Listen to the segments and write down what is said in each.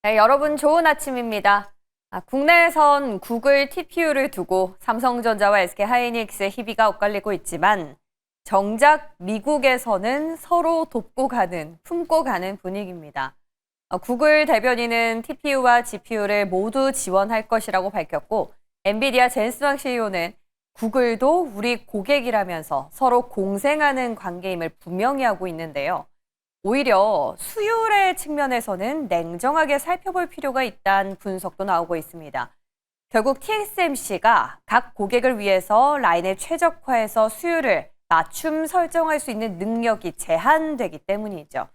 네, 여러분 좋은 아침입니다. 국내에선 구글 TPU를 두고 삼성전자와 SK하이닉스의 희비가 엇갈리고 있지만 정작 미국에서는 서로 돕고 가는, 품고 가는 분위기입니다. 구글 대변인은 TPU와 GPU를 모두 지원할 것이라고 밝혔고 엔비디아 젠스왕 CEO는 구글도 우리 고객이라면서 서로 공생하는 관계임을 분명히 하고 있는데요. 오히려 수율의 측면에서는 냉정하게 살펴볼 필요가 있다는 분석도 나오고 있습니다. 결국 TSMC가 각 고객을 위해서 라인을 최적화해서 수율을 맞춤 설정할 수 있는 능력이 제한되기 때문이죠.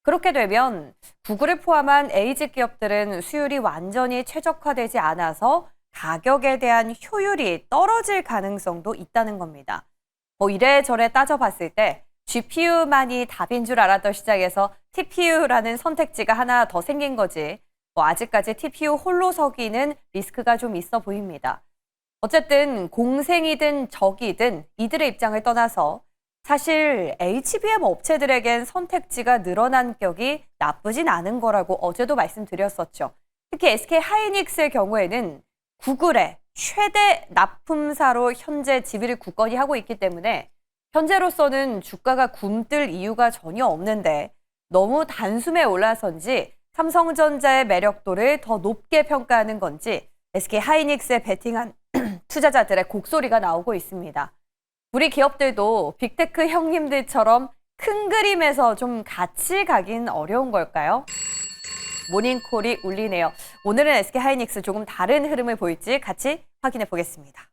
그렇게 되면 구글을 포함한 에이지 기업들은 수율이 완전히 최적화되지 않아서 가격에 대한 효율이 떨어질 가능성도 있다는 겁니다. 이래저래 따져봤을 때 GPU만이 답인 줄 알았던 시장에서 TPU라는 선택지가 하나 더 생긴 거지. 아직까지 TPU 홀로 서기는 리스크가 좀 있어 보입니다. 어쨌든 공생이든 적이든 이들의 입장을 떠나서 사실 HBM 업체들에겐 선택지가 늘어난 격이 나쁘진 않은 거라고 어제도 말씀드렸었죠. 특히 SK하이닉스의 경우에는 구글의 최대 납품사로 현재 지위를 굳건히 하고 있기 때문에 현재로서는 주가가 굼뜰 이유가 전혀 없는데 너무 단숨에 올라선지 삼성전자의 매력도를 더 높게 평가하는 건지 SK하이닉스에 베팅한 투자자들의 곡소리가 나오고 있습니다. 우리 기업들도 빅테크 형님들처럼 큰 그림에서 좀 같이 가긴 어려운 걸까요? 모닝콜이 울리네요. 오늘은 SK하이닉스 조금 다른 흐름을 보일지 같이 확인해 보겠습니다.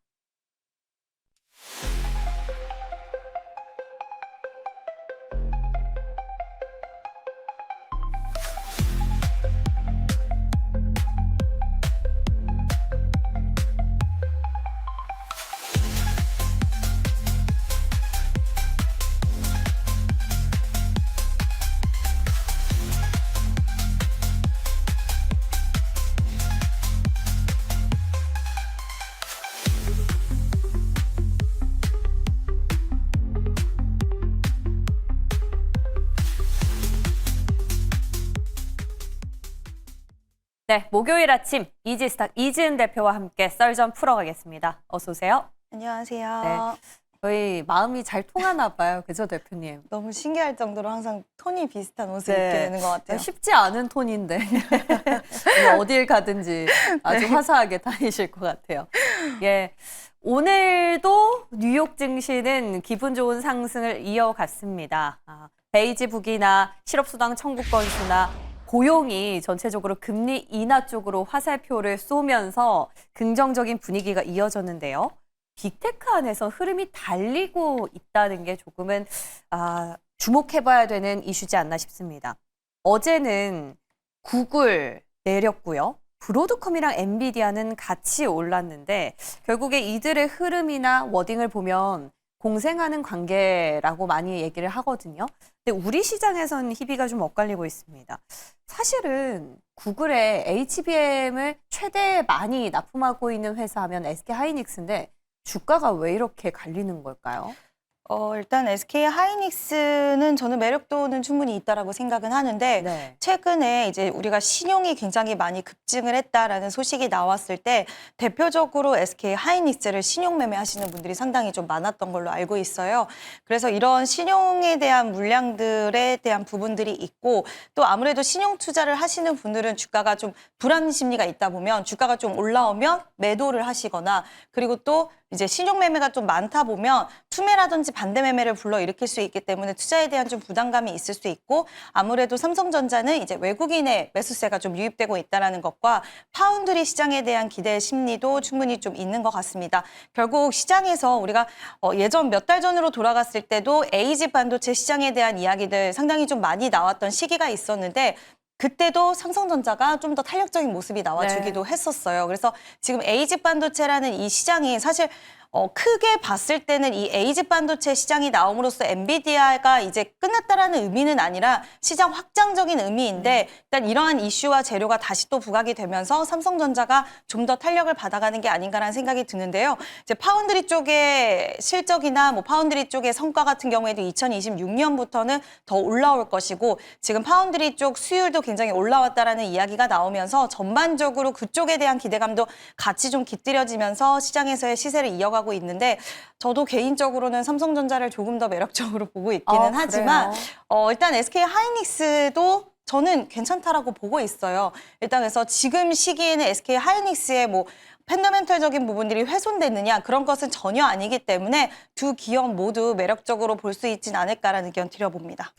네, 목요일 아침 이지스탁 이지은 대표와 함께 썰 좀 풀어가겠습니다. 어서 오세요. 안녕하세요. 네, 저희 마음이 잘 통하나 봐요. 그죠, 대표님? 너무 신기할 정도로 항상 톤이 비슷한 옷을 입게 되는 것 같아요. 쉽지 않은 톤인데 어딜 가든지 아주 화사하게 다니실 것 같아요. 예, 오늘도 뉴욕 증시는 기분 좋은 상승을 이어갔습니다. 베이지북이나 실업수당 청구 건수나 고용이 전체적으로 금리 인하 쪽으로 화살표를 쏘면서 긍정적인 분위기가 이어졌는데요. 빅테크 안에서 흐름이 달리고 있다는 게 조금은 주목해봐야 되는 이슈지 않나 싶습니다. 어제는 구글 내렸고요. 브로드컴이랑 엔비디아는 같이 올랐는데 결국에 이들의 흐름이나 워딩을 보면 공생하는 관계라고 많이 얘기를 하거든요. 근데 우리 시장에서는 희비가 좀 엇갈리고 있습니다. 사실은 구글의 HBM을 최대 많이 납품하고 있는 회사 하면 SK하이닉스인데 주가가 왜 이렇게 갈리는 걸까요? 일단 SK하이닉스는 저는 매력도는 충분히 있다라고 생각은 하는데 네. 최근에 이제 우리가 신용이 굉장히 많이 급증을 했다라는 소식이 나왔을 때 대표적으로 SK하이닉스를 신용 매매하시는 분들이 상당히 좀 많았던 걸로 알고 있어요. 그래서 이런 신용에 대한 물량들에 대한 부분들이 있고 또 아무래도 신용 투자를 하시는 분들은 주가가 좀 불안 심리가 있다 보면 주가가 좀 올라오면 매도를 하시거나 그리고 또 이제 신용 매매가 좀 많다 보면 투매라든지 반대 매매를 불러일으킬 수 있기 때문에 투자에 대한 좀 부담감이 있을 수 있고 아무래도 삼성전자는 이제 외국인의 매수세가 좀 유입되고 있다는 것과 파운드리 시장에 대한 기대 심리도 충분히 좀 있는 것 같습니다. 결국 시장에서 우리가 예전 몇 달 전으로 돌아갔을 때도 에이지 반도체 시장에 대한 이야기들 상당히 좀 많이 나왔던 시기가 있었는데 그때도 삼성전자가 좀 더 탄력적인 모습이 나와주기도 했었어요. 그래서 지금 에이지 반도체라는 이 시장이 사실 크게 봤을 때는 이 에이지 반도체 시장이 나옴으로써 엔비디아가 이제 끝났다라는 의미는 아니라 시장 확장적인 의미인데 일단 이러한 이슈와 재료가 다시 또 부각이 되면서 삼성전자가 좀 더 탄력을 받아가는 게 아닌가라는 생각이 드는데요. 이제 파운드리 쪽의 실적이나 뭐 파운드리 쪽의 성과 같은 경우에도 2026년부터는 더 올라올 것이고 지금 파운드리 쪽 수율도 굉장히 올라왔다라는 이야기가 나오면서 전반적으로 그쪽에 대한 기대감도 같이 좀 깃들여지면서 시장에서의 시세를 이어가고 있는데 저도 개인적으로는 삼성전자를 조금 더 매력적으로 보고 있기는 하지만 일단 SK 하이닉스도 저는 괜찮다라고 보고 있어요. 일단 그래서 지금 시기에는 SK 하이닉스의 뭐 펀더멘털적인 부분들이 훼손됐느냐 그런 것은 전혀 아니기 때문에 두 기업 모두 매력적으로 볼 수 있진 않을까라는 의견 드려봅니다.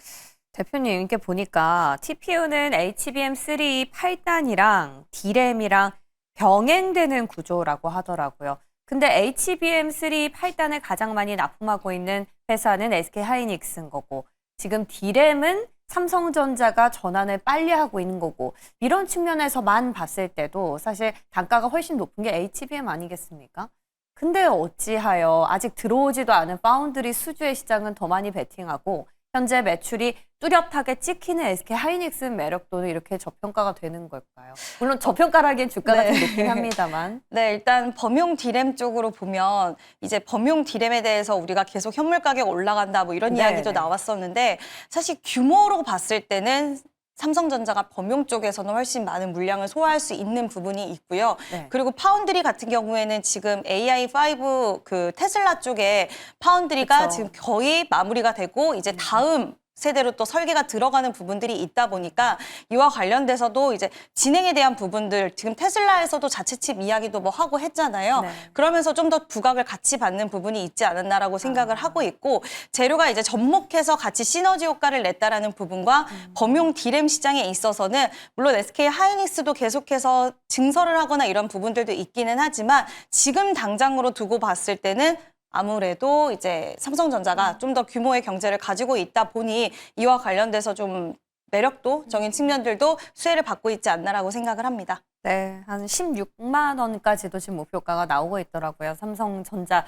대표님, 이렇게 보니까 TPU는 HBM3 8단이랑 D램이랑 병행되는 구조라고 하더라고요. 근데 HBM3 8단을 가장 많이 납품하고 있는 회사는 SK 하이닉스인 거고 지금 D램은 삼성전자가 전환을 빨리 하고 있는 거고 이런 측면에서만 봤을 때도 사실 단가가 훨씬 높은 게 HBM 아니겠습니까? 근데 어찌하여 아직 들어오지도 않은 파운드리 수주의 시장은 더 많이 베팅하고 현재 매출이 뚜렷하게 찍히는 SK 하이닉스 매력도는 이렇게 저평가가 되는 걸까요? 물론 저평가라기엔 주가가 좀 높긴 합니다만. 네, 일단 범용 D램 쪽으로 보면 이제 범용 D램에 대해서 우리가 계속 현물 가격 올라간다 뭐 이런 이야기도 나왔었는데 사실 규모로 봤을 때는 삼성전자가 범용 쪽에서는 훨씬 많은 물량을 소화할 수 있는 부분이 있고요. 그리고 파운드리 같은 경우에는 지금 AI5 그 테슬라 쪽에 파운드리가 지금 거의 마무리가 되고 이제 다음 세대로 또 설계가 들어가는 부분들이 있다 보니까 이와 관련돼서도 이제 진행에 대한 부분들 지금 테슬라에서도 자체 칩 이야기도 뭐 하고 했잖아요. 그러면서 좀 더 부각을 같이 받는 부분이 있지 않았나라고 생각을 하고 있고 재료가 이제 접목해서 같이 시너지 효과를 냈다라는 부분과 범용 D램 시장에 있어서는 물론 SK 하이닉스도 계속해서 증설을 하거나 이런 부분들도 있기는 하지만 지금 당장으로 두고 봤을 때는 아무래도 이제 삼성전자가 좀 더 규모의 경제를 가지고 있다 보니 이와 관련돼서 좀 매력도적인 측면들도 수혜를 받고 있지 않나라고 생각을 합니다. 네, 한 16만 원까지도 지금 목표가가 나오고 있더라고요. 삼성전자.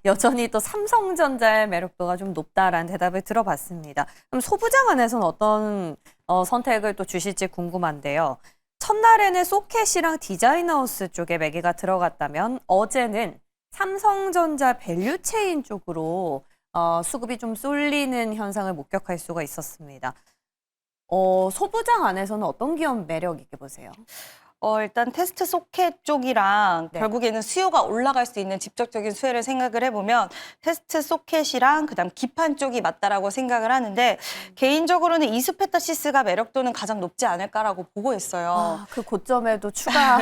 여전히 또 삼성전자의 매력도가 좀 높다라는 대답을 들어봤습니다. 그럼 소부장 안에서는 어떤 선택을 또 주실지 궁금한데요. 첫날에는 소켓이랑 디자인하우스 쪽에 매기가 들어갔다면 어제는 삼성전자 밸류체인 쪽으로 수급이 좀 쏠리는 현상을 목격할 수가 있었습니다. 소부장 안에서는 어떤 기업 매력 있게 보세요? 일단 테스트 소켓 쪽이랑 결국에는 수요가 올라갈 수 있는 직접적인 수혜를 생각을 해보면 테스트 소켓이랑 그다음 기판 쪽이 맞다라고 생각을 하는데 개인적으로는 이수페타시스가 매력도는 가장 높지 않을까라고 보고 있어요. 그 고점에도 추가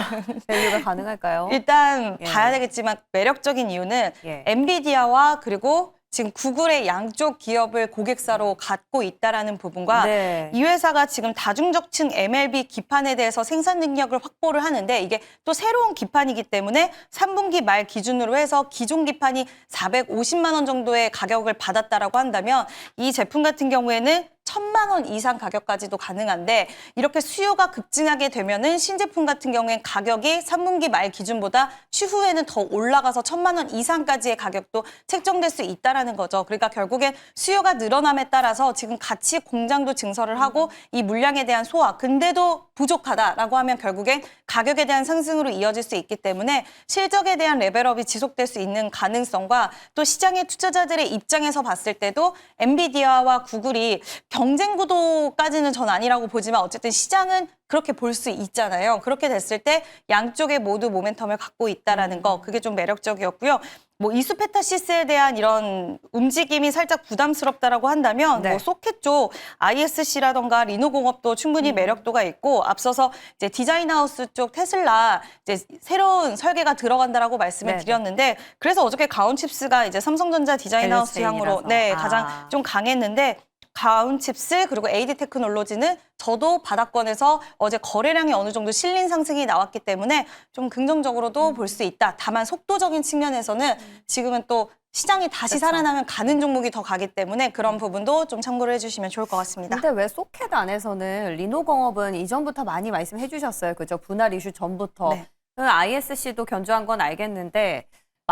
밸류가 가능할까요? 일단 봐야 되겠지만 매력적인 이유는 엔비디아와 그리고 지금 구글의 양쪽 기업을 고객사로 갖고 있다라는 부분과 이 회사가 지금 다중적층 MLB 기판에 대해서 생산 능력을 확보를 하는데 이게 또 새로운 기판이기 때문에 3분기 말 기준으로 해서 기존 기판이 450만 원 정도의 가격을 받았다라고 한다면 이 제품 같은 경우에는 1,000만 원 이상 가격까지도 가능한데 이렇게 수요가 급증하게 되면은 신제품 같은 경우엔 가격이 3분기 말 기준보다 추후에는 더 올라가서 1,000만 원 이상까지의 가격도 책정될 수 있다라는 거죠. 그러니까 결국엔 수요가 늘어남에 따라서 지금 같이 공장도 증설을 하고 이 물량에 대한 소화 근데도 부족하다라고 하면 결국엔 가격에 대한 상승으로 이어질 수 있기 때문에 실적에 대한 레벨업이 지속될 수 있는 가능성과 또 시장의 투자자들의 입장에서 봤을 때도 엔비디아와 구글이 경쟁 구도까지는 전 아니라고 보지만 어쨌든 시장은 그렇게 볼 수 있잖아요. 그렇게 됐을 때 양쪽에 모두 모멘텀을 갖고 있다라는 거 그게 좀 매력적이었고요. 뭐 이수페타시스에 대한 이런 움직임이 살짝 부담스럽다라고 한다면 뭐 소켓 쪽 ISC라던가 리노공업도 충분히 매력도가 있고 앞서서 이제 디자인하우스 쪽 테슬라 이제 새로운 설계가 들어간다라고 말씀을 드렸는데 그래서 어저께 가온칩스가 이제 삼성전자 디자인하우스 향으로 가장 좀 강했는데 가온칩스 그리고 AD 테크놀로지는 저도 바닥권에서 어제 거래량이 어느 정도 실린 상승이 나왔기 때문에 좀 긍정적으로도 볼 수 있다. 다만 속도적인 측면에서는 지금은 또 시장이 다시 살아나면 가는 종목이 더 가기 때문에 그런 부분도 좀 참고를 해주시면 좋을 것 같습니다. 근데 왜 소켓 안에서는 리노공업은 이전부터 많이 말씀해 주셨어요. 그죠? 분할 이슈 전부터. ISC도 견조한 건 알겠는데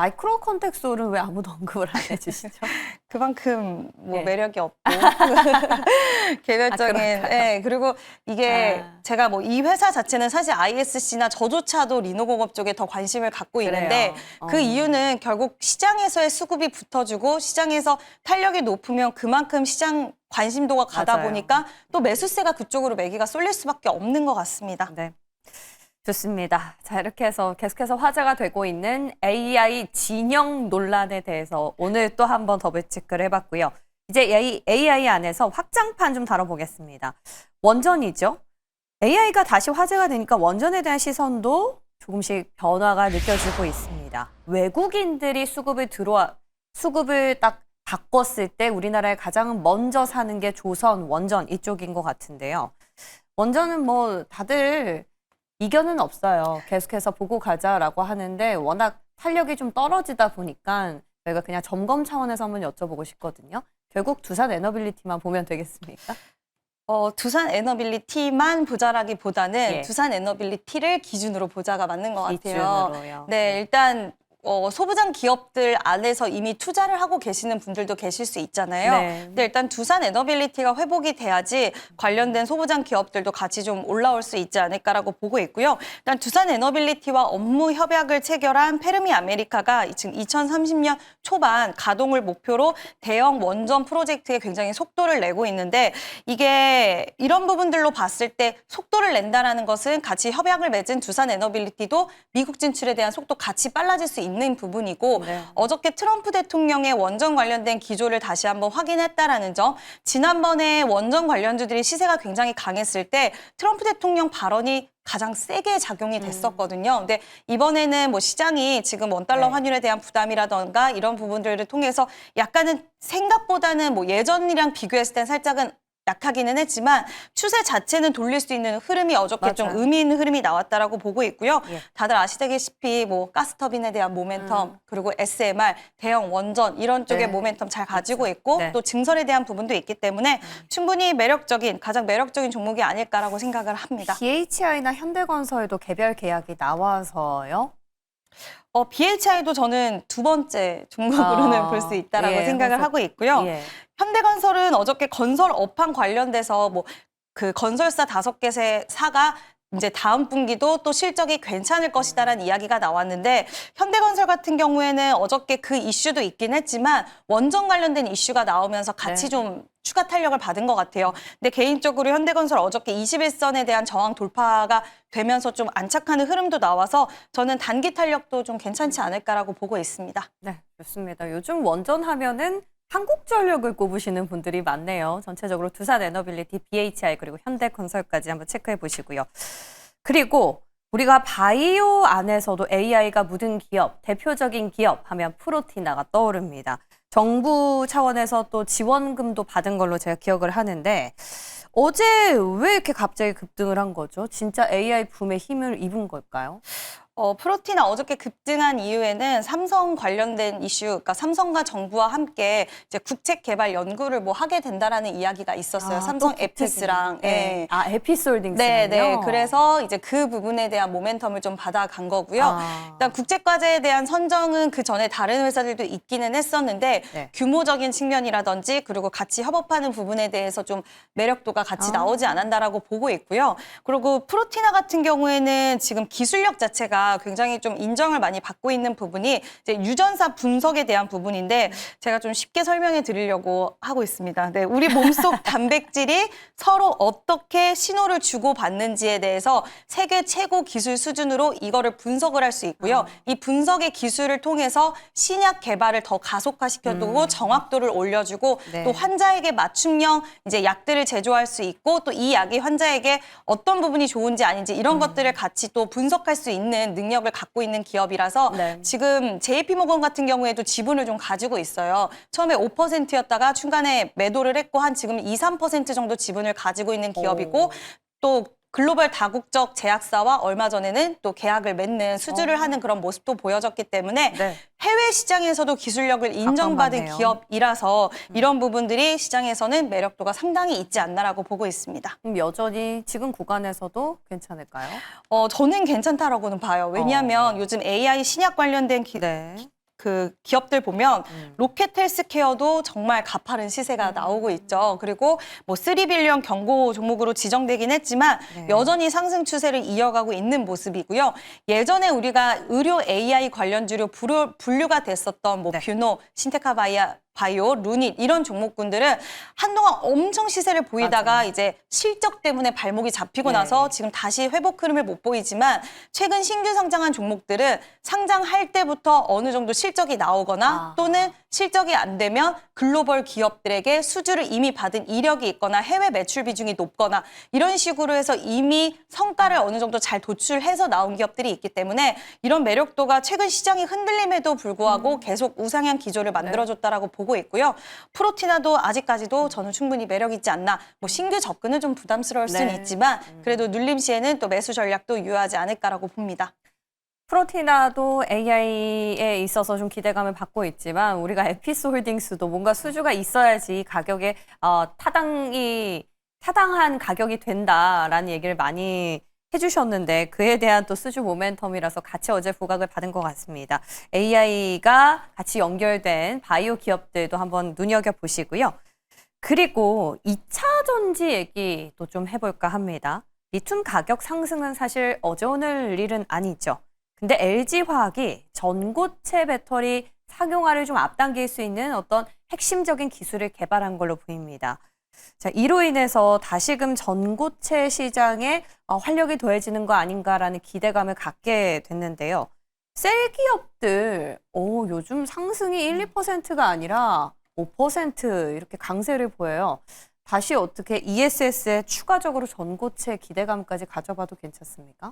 마이크로 컨택솔은 왜 아무도 언급을 안 해주시죠? 그만큼 뭐 네. 매력이 없고 개별적인 그럴까요? 그리고 이게 아. 제가 뭐 이 회사 자체는 사실 ISC나 저조차도 리노공업 쪽에 더 관심을 갖고 있는데 그래요. 그 이유는 결국 시장에서의 수급이 붙어주고 시장에서 탄력이 높으면 그만큼 시장 관심도가 가다 맞아요. 보니까 또 매수세가 그쪽으로 매기가 쏠릴 수밖에 없는 것 같습니다. 네. 좋습니다. 자, 이렇게 해서 계속해서 화제가 되고 있는 AI 진영 논란에 대해서 오늘 또 한 번 더블 체크를 해봤고요. 이제 AI 안에서 확장판 좀 다뤄보겠습니다. 원전이죠. AI가 다시 화제가 되니까 원전에 대한 시선도 조금씩 변화가 느껴지고 있습니다. 외국인들이 수급을 딱 바꿨을 때 우리나라에 가장 먼저 사는 게 조선, 원전 이쪽인 것 같은데요. 원전은 뭐 다들 이견은 없어요. 계속해서 보고 가자라고 하는데 워낙 탄력이 좀 떨어지다 보니까 저희가 그냥 점검 차원에서 한번 여쭤보고 싶거든요. 결국 두산 에너빌리티만 보면 되겠습니까? 두산 에너빌리티만 보자라기보다는 예. 두산 에너빌리티를 기준으로 보자가 맞는 것 같아요. 기준으로요. 네, 일단 소부장 기업들 안에서 이미 투자를 하고 계시는 분들도 계실 수 있잖아요. 네. 근데 일단 두산 에너빌리티가 회복이 돼야지 관련된 소부장 기업들도 같이 좀 올라올 수 있지 않을까라고 보고 있고요. 일단 두산 에너빌리티와 업무 협약을 체결한 페르미 아메리카가 지금 2030년 초반 가동을 목표로 대형 원전 프로젝트에 굉장히 속도를 내고 있는데 이게 이런 부분들로 봤을 때 속도를 낸다라는 것은 같이 협약을 맺은 두산 에너빌리티도 미국 진출에 대한 속도 같이 빨라질 수 있는 부분이고 네. 어저께 트럼프 대통령의 원전 관련된 기조를 다시 한번 확인했다라는 점. 지난번에 원전 관련주들이 시세가 굉장히 강했을 때 트럼프 대통령 발언이 가장 세게 작용이 됐었거든요. 근데 이번에는 뭐 시장이 지금 원달러 네. 환율에 대한 부담이라던가 이런 부분들을 통해서 약간은 생각보다는 뭐 예전이랑 비교했을 땐 살짝은 약하기는 했지만 추세 자체는 돌릴 수 있는 흐름이 어저께 좀 맞아요. 의미 있는 흐름이 나왔다라고 보고 있고요. 예. 다들 아시다시피 뭐 가스터빈에 대한 모멘텀 그리고 SMR, 대형 원전 이런 쪽의 네. 모멘텀 잘 가지고 있고 네. 또 증설에 대한 부분도 있기 때문에 충분히 가장 매력적인 종목이 아닐까라고 생각을 합니다. BHI나 현대건설도 개별 계약이 나와서요. BHI도 저는 두 번째 종목으로는 볼 수 있다라고 예, 생각을 그래서- 하고 있고요. 예. 현대건설은 어저께 건설 업황 관련돼서 뭐 그 건설사 5개사가 이제 다음 분기도 또 실적이 괜찮을 것이다라는 이야기가 나왔는데 현대건설 같은 경우에는 어저께 그 이슈도 있긴 했지만 원전 관련된 이슈가 나오면서 같이 네. 좀 추가 탄력을 받은 것 같아요. 근데 개인적으로 현대건설 어저께 21선에 대한 저항 돌파가 되면서 좀 안착하는 흐름도 나와서 저는 단기 탄력도 좀 괜찮지 않을까라고 보고 있습니다. 네, 좋습니다. 요즘 원전 하면은 한국전력을 꼽으시는 분들이 많네요. 전체적으로 두산 에너빌리티, BHI 그리고 현대건설까지 한번 체크해 보시고요. 그리고 우리가 바이오 안에서도 AI가 묻은 기업, 대표적인 기업 하면 프로티나가 떠오릅니다. 정부 차원에서 또 지원금도 받은 걸로 제가 기억을 하는데 어제 왜 이렇게 갑자기 급등을 한 거죠? 진짜 AI 붐에 힘을 입은 걸까요? 프로티나 어저께 급등한 이유에는 삼성 관련된 이슈, 그러니까 삼성과 정부와 함께 이제 국책 개발 연구를 뭐 하게 된다라는 이야기가 있었어요. 삼성 에피스랑. 네. 예. 에피솔딩스요. 네. 그래서 이제 그 부분에 대한 모멘텀을 좀 받아간 거고요. 일단 국제과제에 대한 선정은 그 전에 다른 회사들도 있기는 했었는데 네. 규모적인 측면이라든지 그리고 같이 협업하는 부분에 대해서 좀 매력도가 같이 나오지 않았다라고 보고 있고요. 그리고 프로티나 같은 경우에는 지금 기술력 자체가 굉장히 좀 인정을 많이 받고 있는 부분이 이제 유전사 분석에 대한 부분인데 제가 좀 쉽게 설명해 드리려고 하고 있습니다. 네, 우리 몸속 단백질이 서로 어떻게 신호를 주고받는지에 대해서 세계 최고 기술 수준으로 이거를 분석을 할 수 있고요. 이 분석의 기술을 통해서 신약 개발을 더 가속화시켜두고 정확도를 올려주고 네. 또 환자에게 맞춤형 이제 약들을 제조할 수 있고 또 이 약이 환자에게 어떤 부분이 좋은지 아닌지 이런 것들을 같이 또 분석할 수 있는 능력을 갖고 있는 기업이라서 네. 지금 JP모건 같은 경우에도 지분을 좀 가지고 있어요. 처음에 5%였다가 중간에 매도를 했고 한 지금 2, 3% 정도 지분을 가지고 있는 기업이고 또 글로벌 다국적 제약사와 얼마 전에는 또 계약을 맺는 수주를 하는 그런 모습도 보여졌기 때문에 네. 해외 시장에서도 기술력을 인정받은 각광받네요. 기업이라서 이런 부분들이 시장에서는 매력도가 상당히 있지 않나라고 보고 있습니다. 그럼 여전히 지금 구간에서도 괜찮을까요? 저는 괜찮다라고는 봐요. 왜냐하면 요즘 AI 신약 관련된 네. 그 기업들 보면 로켓 헬스케어도 정말 가파른 시세가 나오고 있죠. 그리고 뭐 3빌리언 경고 종목으로 지정되긴 했지만 네. 여전히 상승 추세를 이어가고 있는 모습이고요. 예전에 우리가 의료 AI 관련주로 분류가 됐었던 뭐 네. 뷰노, 신테카 바이오, 루닛 이런 종목군들은 한동안 엄청 시세를 보이다가 맞아요. 이제 실적 때문에 발목이 잡히고 네. 나서 지금 다시 회복 흐름을 못 보이지만 최근 신규 상장한 종목들은 상장할 때부터 어느 정도 실적이 나오거나 또는 실적이 안 되면 글로벌 기업들에게 수주를 이미 받은 이력이 있거나 해외 매출 비중이 높거나 이런 식으로 해서 이미 성과를 어느 정도 잘 도출해서 나온 기업들이 있기 때문에 이런 매력도가 최근 시장이 흔들림에도 불구하고 계속 우상향 기조를 만들어줬다라고 보고 있고요. 프로티나도 아직까지도 저는 충분히 매력 있지 않나. 뭐 신규 접근은 좀 부담스러울 수는 네. 있지만 그래도 눌림 시에는 또 매수 전략도 유효하지 않을까라고 봅니다. 프로티나도 AI에 있어서 좀 기대감을 받고 있지만 우리가 에피스홀딩스도 뭔가 수주가 있어야지 가격에 타당한 가격이 된다라는 얘기를 많이 해주셨는데 그에 대한 또 수주 모멘텀이라서 같이 어제 부각을 받은 것 같습니다. AI가 같이 연결된 바이오 기업들도 한번 눈여겨보시고요. 그리고 2차 전지 얘기도 좀 해볼까 합니다. 리튬 가격 상승은 사실 어제 오늘 일은 아니죠. 근데 LG화학이 전고체 배터리 상용화를 좀 앞당길 수 있는 어떤 핵심적인 기술을 개발한 걸로 보입니다. 자, 이로 인해서 다시금 전고체 시장에 활력이 더해지는 거 아닌가라는 기대감을 갖게 됐는데요. 셀 기업들, 요즘 상승이 1, 2%가 아니라 5% 이렇게 강세를 보여요. 다시 어떻게 ESS에 추가적으로 전고체 기대감까지 가져봐도 괜찮습니까?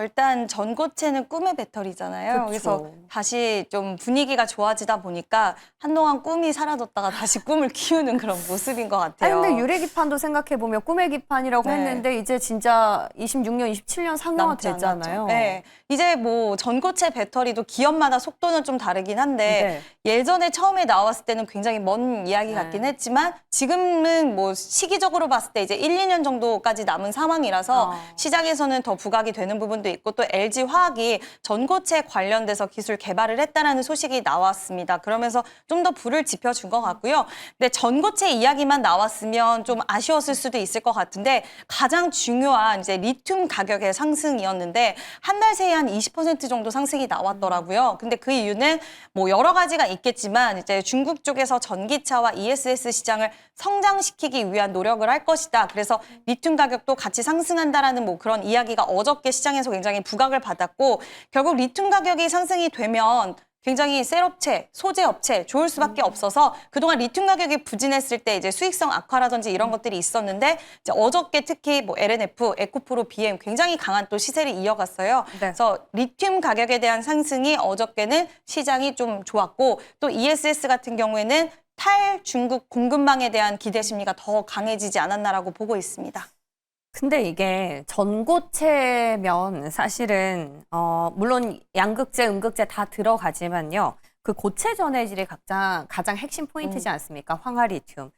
일단 전고체는 꿈의 배터리잖아요. 그쵸. 그래서 다시 좀 분위기가 좋아지다 보니까 한동안 꿈이 사라졌다가 다시 꿈을 키우는 그런 모습인 것 아니, 같아요. 근데 유래기판도 생각해보면 꿈의 기판이라고 네. 했는데 이제 진짜 26년, 27년 상용화 남지 됐잖아요. 않았죠. 네. 이제 뭐 전고체 배터리도 기업마다 속도는 좀 다르긴 한데 예전에 처음에 나왔을 때는 굉장히 먼 이야기 같긴 네. 했지만 지금은 뭐 시기적으로 봤을 때 이제 1, 2년 정도까지 남은 상황이라서 시장에서는 더 부각이 되는 부분도 있고 또 LG화학이 전고체 관련돼서 기술 개발을 했다라는 소식이 나왔습니다. 그러면서 좀 더 불을 지펴준 것 같고요. 근데 전고체 이야기만 나왔으면 좀 아쉬웠을 수도 있을 것 같은데 가장 중요한 이제 리튬 가격의 상승이었는데 한 달 새에 한 20% 정도 상승이 나왔더라고요. 근데 그 이유는 뭐 여러 가지가 있겠지만 이제 중국 쪽에서 전기차와 ESS 시장을 성장시키기 위한 노력을 할 것이다. 그래서 리튬 가격도 같이 상승한다라는 뭐 그런 이야기가 어저께 시장에서 굉장히 부각을 받았고 결국 리튬 가격이 상승이 되면 굉장히 셀업체, 소재업체 좋을 수밖에 없어서 그동안 리튬 가격이 부진했을 때 이제 수익성 악화라든지 이런 것들이 있었는데 이제 어저께 특히 뭐 LNF, 에코프로, BM 굉장히 강한 또 시세를 이어갔어요. 네. 그래서 리튬 가격에 대한 상승이 어저께는 시장이 좀 좋았고 또 ESS 같은 경우에는 탈중국 공급망에 대한 기대 심리가 더 강해지지 않았나라고 보고 있습니다. 근데 이게 전고체면 사실은 물론 양극재, 음극재 다 들어가지만요. 그 고체 전해질이 가장 핵심 포인트지 않습니까? 황화리튬.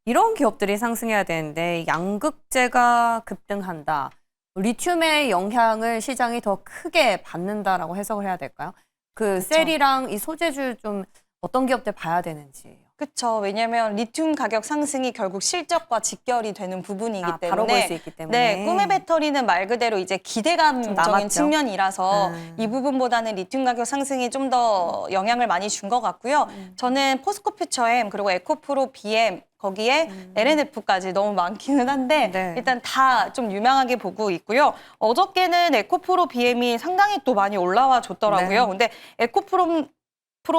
이런 기업들이 상승해야 되는데 양극재가 급등한다. 리튬의 영향을 시장이 더 크게 받는다라고 해석을 해야 될까요? 그 셀이랑 이 소재주 좀 어떤 기업들 봐야 되는지. 그렇죠. 왜냐하면 리튬 가격 상승이 결국 실적과 직결이 되는 부분이기 때문에 바로 볼 수 있기 때문에. 네, 꿈의 배터리는 말 그대로 이제 좀 기대감적인 남았죠. 측면이라서 이 부분보다는 리튬 가격 상승이 좀 더 영향을 많이 준 것 같고요. 저는 포스코 퓨처엠 그리고 에코프로 BM 거기에 LNF까지 너무 많기는 한데 네. 일단 다 좀 유명하게 보고 있고요. 어저께는 에코프로 BM이 상당히 또 많이 올라와 줬더라고요. 네. 근데 에코프로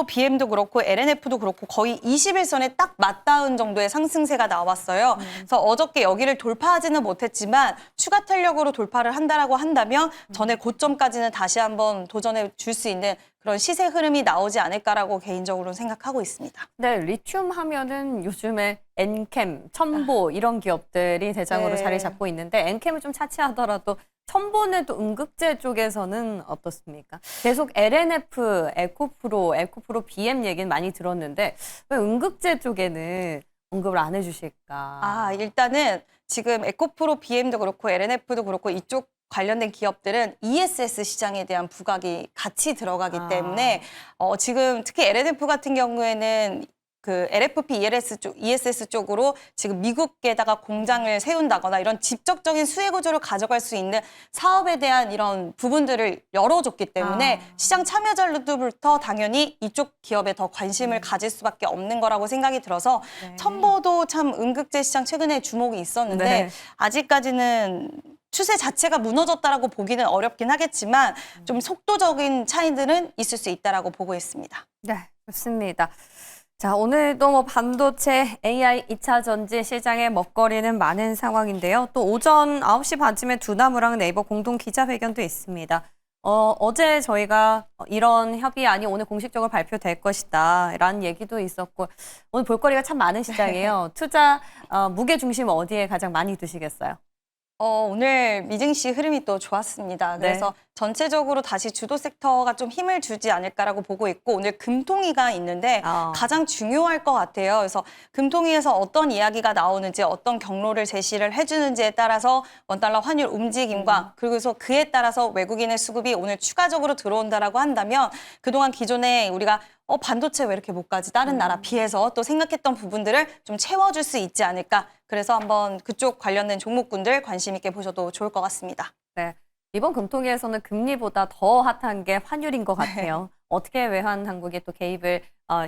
BM도 그렇고 LNF도 그렇고 거의 21선에 딱 맞닿은 정도의 상승세가 나왔어요. 그래서 어저께 여기를 돌파하지는 못했지만 추가 탄력으로 돌파를 한다라고 한다면 전에 고점까지는 다시 한번 도전해 줄 수 있는 그런 시세 흐름이 나오지 않을까라고 개인적으로 생각하고 있습니다. 네, 리튬 하면은 요즘에 엔캠, 첨보 이런 기업들이 대장으로 네. 자리 잡고 있는데 엔캠을 좀 차치하더라도 첨보는 또 음극재 쪽에서는 어떻습니까? 계속 LNF, 에코프로 BM 얘기는 많이 들었는데 왜 음극재 쪽에는 언급을 안 해주실까? 일단은 지금 에코프로 BM도 그렇고 LNF도 그렇고 이쪽 관련된 기업들은 ESS 시장에 대한 부각이 같이 들어가기 때문에 지금 특히 LNF 같은 경우에는 그 LFP, ESS 쪽으로 지금 미국에다가 공장을 세운다거나 이런 직접적인 수혜 구조를 가져갈 수 있는 사업에 대한 이런 부분들을 열어줬기 때문에 시장 참여자들부터 당연히 이쪽 기업에 더 관심을 가질 수밖에 없는 거라고 생각이 들어서 첨보도 참 음극재 시장 최근에 주목이 있었는데 네. 아직까지는 추세 자체가 무너졌다라고 보기는 어렵긴 하겠지만 좀 속도적인 차이들은 있을 수 있다라고 보고 있습니다. 네, 좋습니다. 자, 오늘도 뭐 반도체, AI, 2차 전지 시장의 먹거리는 많은 상황인데요. 또 오전 9시 반쯤에 두나무랑 네이버 공동 기자회견도 있습니다. 어제 저희가 이런 협의안이 오늘 공식적으로 발표될 것이다 라는 얘기도 있었고 오늘 볼거리가 참 많은 시장이에요. 투자 무게 중심 어디에 가장 많이 두시겠어요? 오늘 미증시 흐름이 또 좋았습니다. 그래서 전체적으로 다시 주도 섹터가 좀 힘을 주지 않을까라고 보고 있고 오늘 금통위가 있는데 가장 중요할 것 같아요. 그래서 금통위에서 어떤 이야기가 나오는지 어떤 경로를 제시를 해주는지에 따라서 원달러 환율 움직임과 그리고서 그에 따라서 외국인의 수급이 오늘 추가적으로 들어온다라고 한다면 그동안 기존에 우리가 반도체 왜 이렇게 못 가지? 다른 나라 비해서 또 생각했던 부분들을 좀 채워줄 수 있지 않을까. 그래서 한번 그쪽 관련된 종목군들 관심 있게 보셔도 좋을 것 같습니다. 네, 이번 금통위에서는 금리보다 더 핫한 게 환율인 것 같아요. 어떻게 외환 당국이 또 개입을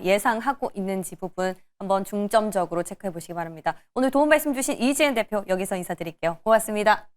예상하고 있는지 부분 한번 중점적으로 체크해 보시기 바랍니다. 오늘 도움 말씀 주신 이지은 대표 여기서 인사드릴게요. 고맙습니다.